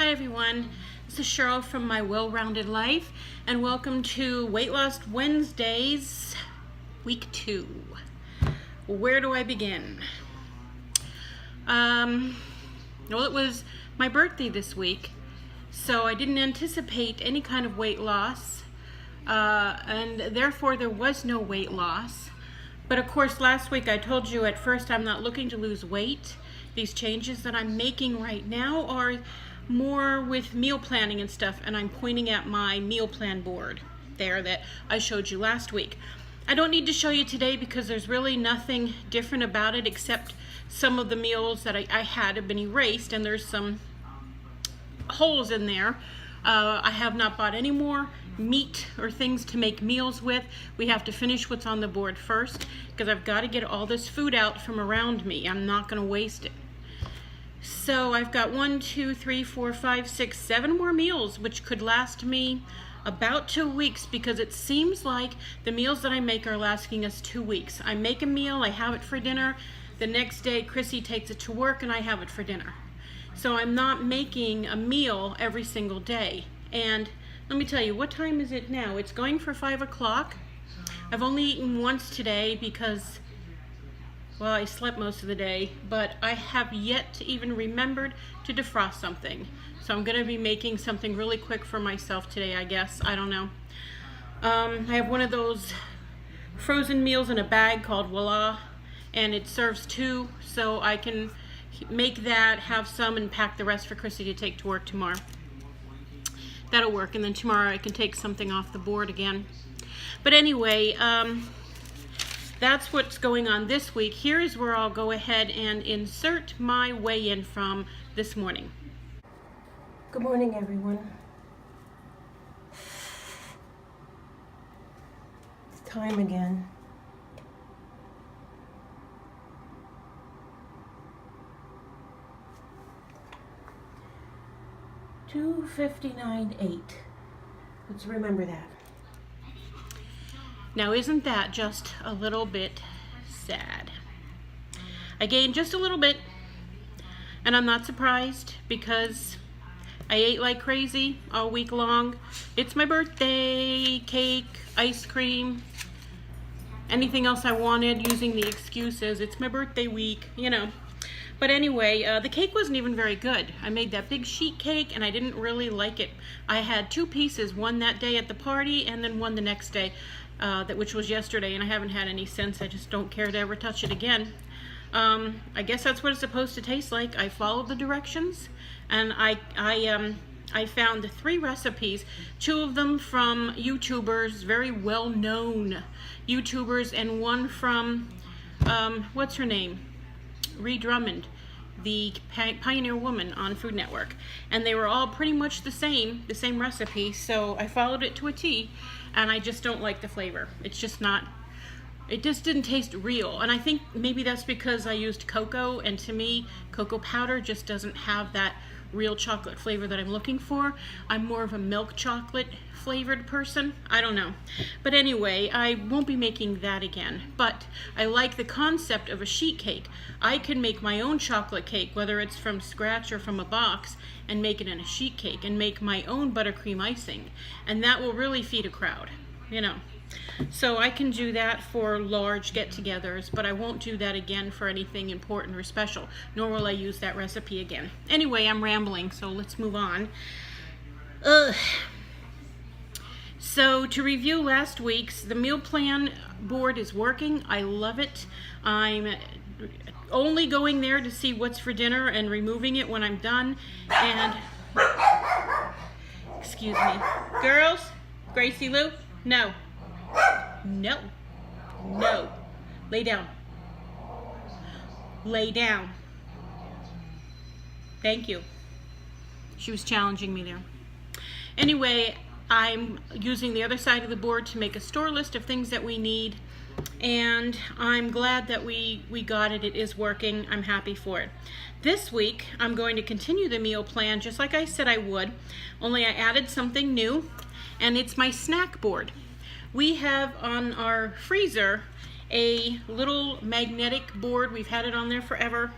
Hi everyone, this is Cheryl from My Well-Rounded Life, and welcome to Weight Loss Wednesdays, week 2. Where do I begin? Well, it was my birthday this week, so I didn't anticipate any kind of weight loss, and therefore there was no weight loss. But of course, last week I told you at first I'm not looking to lose weight. These changes that I'm making right now are more with meal planning and stuff, and I'm pointing at my meal plan board there that I showed you last week. I don't need to show you today because there's really nothing different about it except some of the meals that I had have been erased, and there's some holes in there. I have not bought any more meat or things to make meals with. We have to finish what's on the board first because I've got to get all this food out from around me. I'm not going to waste it. So I've got 1, 2, 3, 4, 5, 6, 7 more meals, which could last me about 2 weeks, because it seems like the meals that I make are lasting us 2 weeks. I make a meal, I have it for dinner. The next day, Chrissy takes it to work and I have it for dinner. So I'm not making a meal every single day. And let me tell you, what time is it now? It's going for 5 o'clock. I've only eaten once today because, well, I slept most of the day, but I have yet to even remembered to defrost something. So I'm gonna be making something really quick for myself today, I guess. I don't know. I have one of those frozen meals in a bag called Voila, and it serves 2, so I can make that, have some, and pack the rest for Chrissy to take to work tomorrow. That'll work, and then tomorrow I can take something off the board again. But anyway, that's what's going on this week. Here's where I'll go ahead and insert my weigh-in from this morning. Good morning, everyone. It's time again. $259.8. Let's remember that. Now, isn't that just a little bit sad? I gained just a little bit, and I'm not surprised because I ate like crazy all week long. It's my birthday, cake, ice cream, anything else I wanted, using the excuses. It's my birthday week, you know. But anyway, the cake wasn't even very good. I made that big sheet cake and I didn't really like it. I had 2 pieces, one that day at the party and then one the next day, which was yesterday, and I haven't had any since. I just don't care to ever touch it again. I guess that's what it's supposed to taste like. I followed the directions, and I found 3 recipes, 2 of them from YouTubers, very well-known YouTubers, and one from, what's her name? Ree Drummond, the pioneer woman on Food Network, and they were all pretty much the same recipe, so I followed it to a T, and I just don't like the flavor. It's just not, it just didn't taste real, and I think maybe that's because I used cocoa, and to me, cocoa powder just doesn't have that real chocolate flavor that I'm looking for. I'm more of a milk chocolate flavored person. I don't know. But anyway, I won't be making that again. But I like the concept of a sheet cake. I can make my own chocolate cake, whether it's from scratch or from a box, and make it in a sheet cake and make my own buttercream icing. And that will really feed a crowd, you know. So I can do that for large get-togethers, but I won't do that again for anything important or special, nor will I use that recipe again. Anyway, I'm rambling, so let's move on. So to review last week's, the meal plan board is working. I love it. I'm only going there to see what's for dinner and removing it when I'm done. And, excuse me. Girls, Gracie Lou, no. No. No. Lay down. Lay down. Thank you. She was challenging me there. Anyway, I'm using the other side of the board to make a store list of things that we need, and I'm glad that we got it. It is working. I'm happy for it. This week, I'm going to continue the meal plan just like I said I would, only I added something new, and it's my snack board. We have on our freezer a little magnetic board. We've had it on there forever.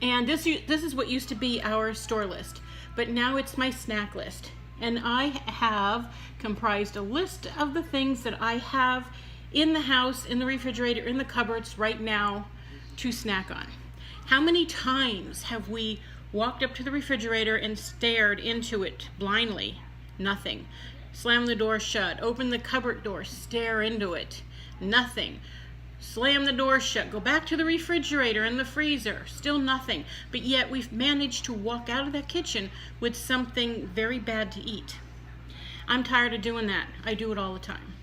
And this is what used to be our store list. but now it's my snack list. And I have comprised a list of the things that I have in the house, in the refrigerator, in the cupboards right now to snack on. How many times have we walked up to the refrigerator and stared into it blindly? Nothing. Slam the door shut, open the cupboard door, stare into it. Nothing. Slam the door shut, go back to the refrigerator and the freezer, still nothing. But yet we've managed to walk out of that kitchen with something very bad to eat. I'm tired of doing that. I do it all the time.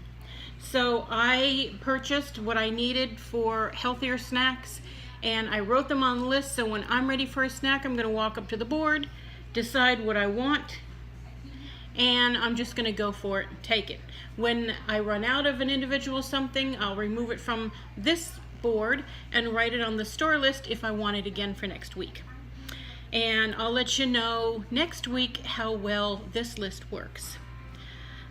So I purchased what I needed for healthier snacks, and I wrote them on the list, so when I'm ready for a snack, I'm going to walk up to the board, decide what I want, and I'm just going to go for it and take it. When I run out of an individual something, I'll remove it from this board and write it on the store list if I want it again for next week. And I'll let you know next week how well this list works.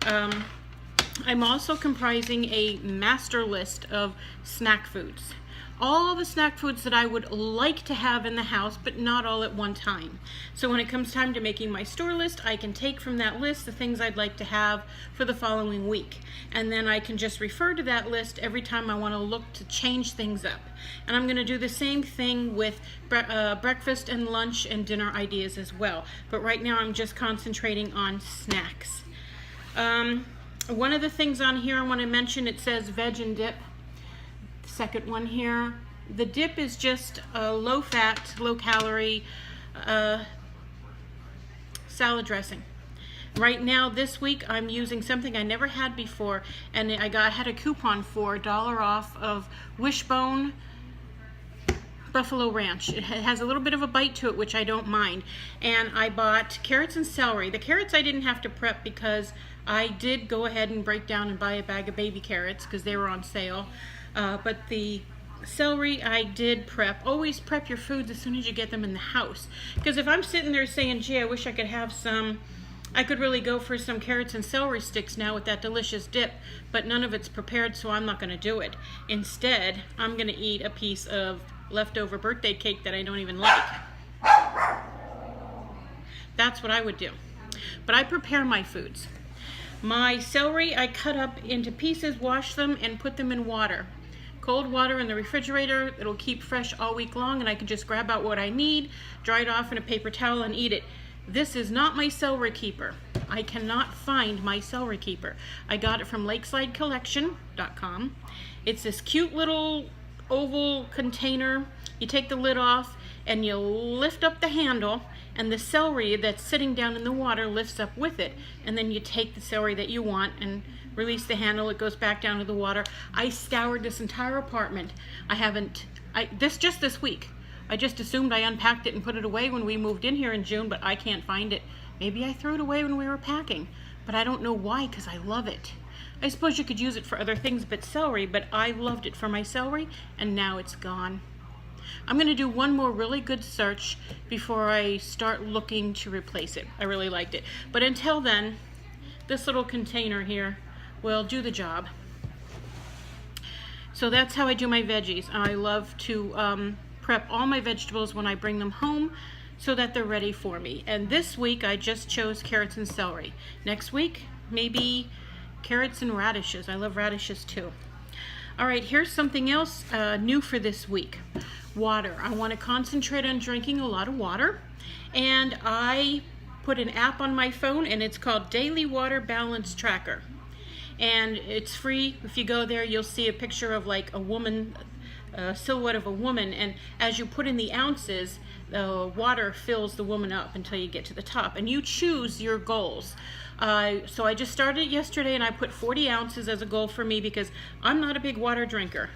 I'm also comprising a master list of snack foods. All the snack foods that I would like to have in the house, but not all at one time. So when it comes time to making my store list, I can take from that list the things I'd like to have for the following week. And then I can just refer to that list every time I want to look to change things up. And I'm going to do the same thing with breakfast and lunch and dinner ideas as well. But right now I'm just concentrating on snacks. One of the things on here I want to mention, it says veg and dip. Second one here, the dip is just a low fat, low calorie salad dressing. Right now this week I'm using something I never had before, and I had a coupon for $1 off of Wishbone Buffalo Ranch. It has a little bit of a bite to it, which I don't mind. And I bought carrots and celery. The carrots I didn't have to prep because I did go ahead and break down and buy a bag of baby carrots because they were on sale. But the celery I did prep. Always prep your foods as soon as you get them in the house. Because if I'm sitting there saying, gee, I wish I could have some, I could really go for some carrots and celery sticks now with that delicious dip, but none of it's prepared, so I'm not going to do it. Instead, I'm going to eat a piece of leftover birthday cake that I don't even like. That's what I would do. But I prepare my foods. My celery I cut up into pieces, wash them, and put them in water. Cold water in the refrigerator. It'll keep fresh all week long, and I can just grab out what I need, dry it off in a paper towel, and eat it. This is not my celery keeper. I cannot find my celery keeper. I got it from lakesidecollection.com. It's this cute little oval container. You take the lid off and you lift up the handle, and the celery that's sitting down in the water lifts up with it, and then you take the celery that you want and release the handle. It goes back down to the water. I scoured this entire apartment. Just this week. I just assumed I unpacked it and put it away when we moved in here in June, but I can't find it. Maybe I threw it away when we were packing, but I don't know why, because I love it. I suppose you could use it for other things but celery, but I loved it for my celery, and now it's gone. I'm going to do one more really good search before I start looking to replace it. I really liked it. But until then, this little container here will do the job. So that's how I do my veggies. I love to prep all my vegetables when I bring them home so that they're ready for me. And this week I just chose carrots and celery. Next week, maybe carrots and radishes. I love radishes too. All right, here's something else new for this week. Water. I want to concentrate on drinking a lot of water, and I put an app on my phone, and it's called Daily Water Balance Tracker, and it's free. If you go there, you'll see a picture of like a woman, a silhouette of a woman, and as you put in the ounces, the water fills the woman up until you get to the top, and you choose your goals. So I just started yesterday, and I put 40 ounces as a goal for me because I'm not a big water drinker.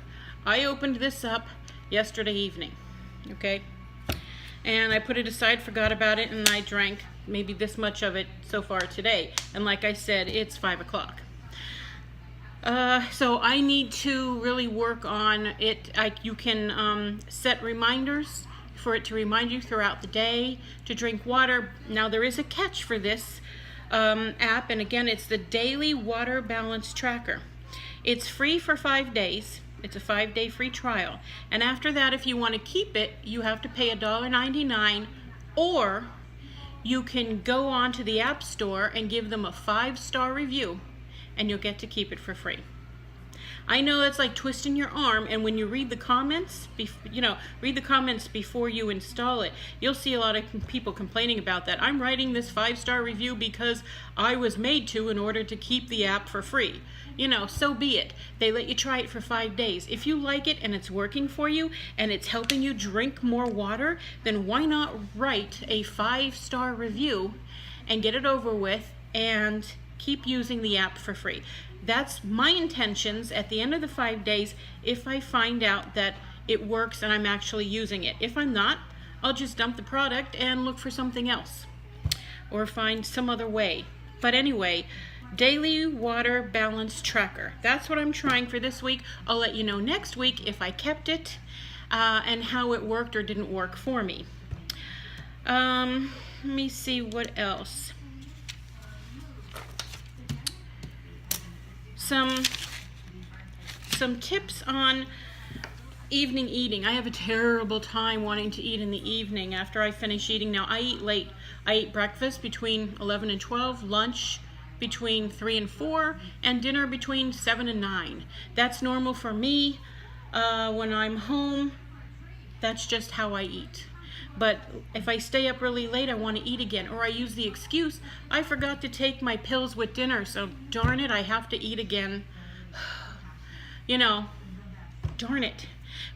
I opened this up yesterday evening, okay, and I put it aside, forgot about it, and I drank maybe this much of it so far today. And like I said, it's 5 o'clock. So I need to really work on it. You can set reminders for it to remind you throughout the day to drink water. Now there is a catch for this app, and again, it's the Daily Water Balance Tracker. It's free for 5 days. It's a 5-day free trial. And after that, if you want to keep it, you have to pay $1.99, or you can go onto the App Store and give them a 5-star review, and you'll get to keep it for free. I know it's like twisting your arm, and when you read the comments, read the comments before you install it, you'll see a lot of people complaining about that. I'm writing this 5-star review because I was made to in order to keep the app for free. So be it. They let you try it for 5 days. If you like it and it's working for you and it's helping you drink more water, then why not write a 5-star review and get it over with and keep using the app for free. That's my intentions at the end of the 5 days if I find out that it works and I'm actually using it. If I'm not, I'll just dump the product and look for something else or find some other way. But anyway, daily water balance tracker. That's what I'm trying for this week. I'll let you know next week if I kept it and how it worked or didn't work for me. Let me see what else. Some tips on evening eating. I have a terrible time wanting to eat in the evening after I finish eating. Now, I eat late. I eat breakfast between 11 and 12, lunch between 3 and 4, and dinner between 7 and 9. That's normal for me. When I'm home, that's just how I eat. But if I stay up really late, I want to eat again. Or I use the excuse, I forgot to take my pills with dinner, so darn it, I have to eat again. Darn it.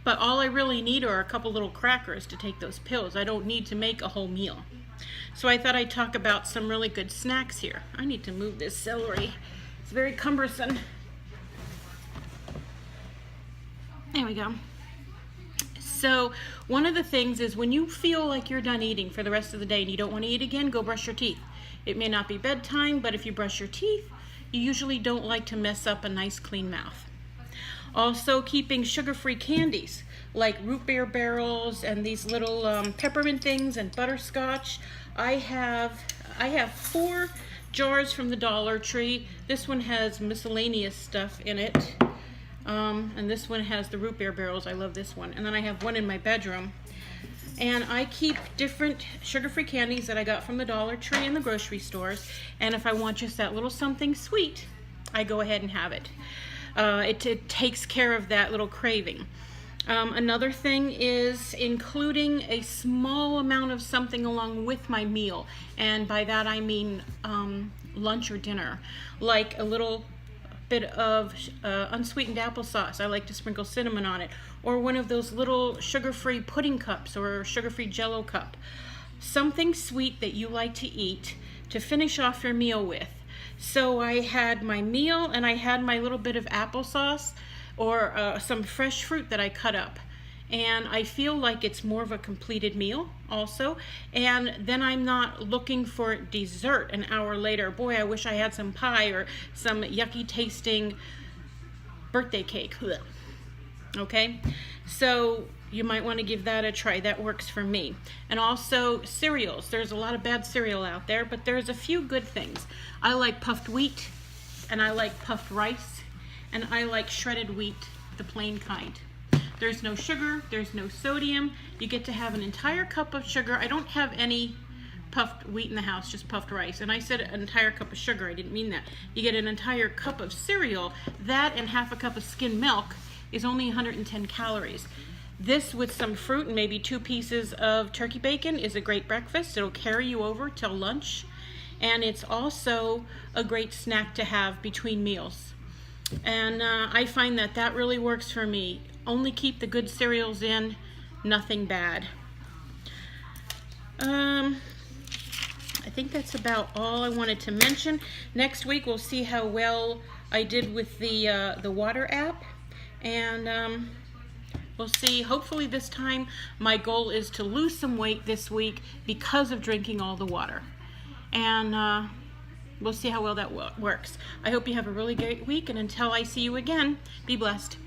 But all I really need are a couple little crackers to take those pills. I don't need to make a whole meal. So I thought I'd talk about some really good snacks here. I need to move this celery. It's very cumbersome. There we go. So one of the things is when you feel like you're done eating for the rest of the day and you don't want to eat again, go brush your teeth. It may not be bedtime, but if you brush your teeth, you usually don't like to mess up a nice clean mouth. Also, keeping sugar-free candies like root beer barrels and these little peppermint things and butterscotch. I have 4 jars from the Dollar Tree. This one has miscellaneous stuff in it. And this one has the root beer barrels. I love this one. And then I have one in my bedroom. And I keep different sugar-free candies that I got from the Dollar Tree and the grocery stores. And if I want just that little something sweet, I go ahead and have it. It takes care of that little craving. Another thing is including a small amount of something along with my meal. And by that I mean lunch or dinner. Like a little bit of unsweetened applesauce. I like to sprinkle cinnamon on it. Or one of those little sugar-free pudding cups or sugar-free Jell-O cup. Something sweet that you like to eat to finish off your meal with. So I had my meal and I had my little bit of applesauce or some fresh fruit that I cut up. And I feel like it's more of a completed meal also. And then I'm not looking for dessert an hour later. Boy, I wish I had some pie or some yucky tasting birthday cake. Okay, so you might want to give that a try. That works for me. And also cereals. There's a lot of bad cereal out there, but there's a few good things. I like puffed wheat, and I like puffed rice, and I like shredded wheat, the plain kind. There's no sugar, there's no sodium. You get to have an entire cup of sugar. I don't have any puffed wheat in the house, just puffed rice. And I said an entire cup of sugar, I didn't mean that. You get an entire cup of cereal. That and half a cup of skim milk is only 110 calories. This with some fruit and maybe 2 pieces of turkey bacon is a great breakfast. It'll carry you over till lunch. And it's also a great snack to have between meals. And I find that that really works for me. Only keep the good cereals in, nothing bad. I think that's about all I wanted to mention. Next week we'll see how well I did with the water app. And we'll see. Hopefully this time my goal is to lose some weight this week because of drinking all the water. And we'll see how well that works. I hope you have a really great week, and until I see you again, be blessed.